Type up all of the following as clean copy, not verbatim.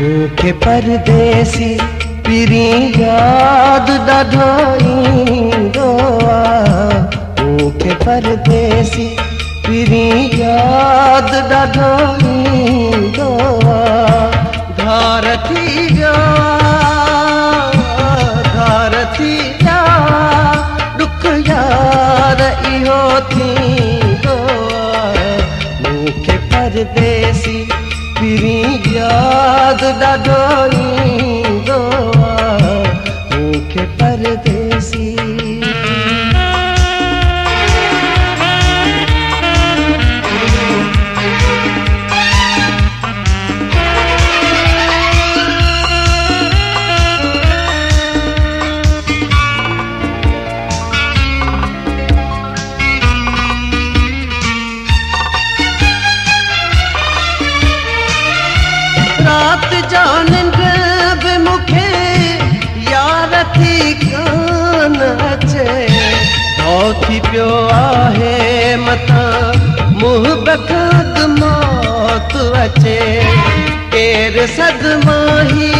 मूंखे परदेसी पिरी याद ॾाढो ईंदो आहे। मूंखे परदेसी पिरी याद ॾाढो ईंदो आहे। धार थी विया दुख यार इहो थींदो आहे। मूंखे परदेसी पिरी याद ॾाढो ईंदो आहे। मूंखे परदेसी रात जो निंड बि मूंखे यार थी कान अचे। भउ थी पियो आहे मथां मुंहुं बखद मौत अचे। केरु सदमाही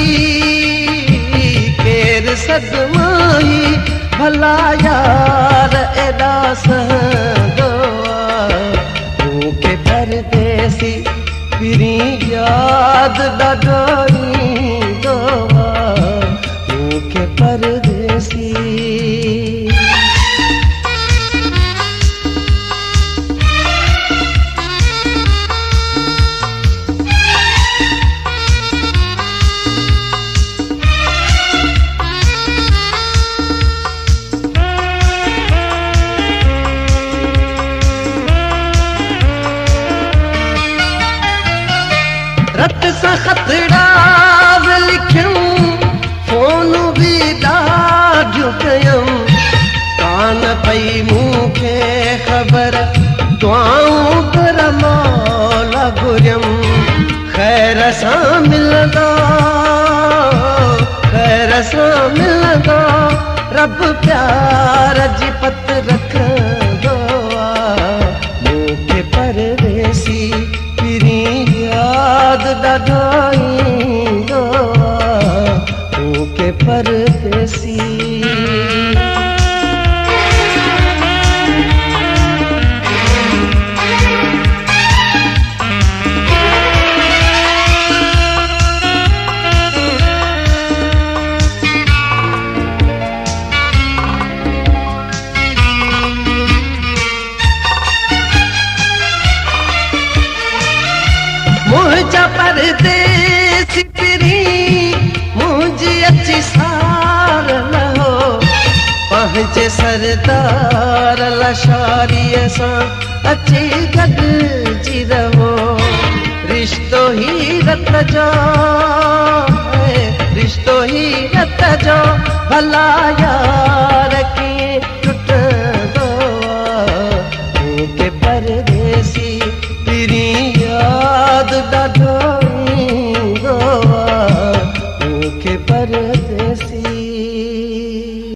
भला यार एॾा सहंदो आहे। मूंखे परदेसी पिरी याद ॾाढो ईंदो आहे। मूंखे परदेसी रत सां ख़तरा बि लिखियूं, फोन बि ॾाढियूं कयूं। कान पई मूंखे ख़बर दुआऊं कर मौला घुरियमि। ख़ैर सां मिलंदा रब प्यार जी पत रखंदो आहे। मूंखे परदेसी पिरी याद ॾाढो ईंदो आहे। मूंखे परदेसी मुंहिंजा परदेसी पिरी मुंहिंजी अची सार लहो। पंहिंजे सरदार लशारीअ सां अची गॾिजी रहो। रिश्तो ही रत जो भला यार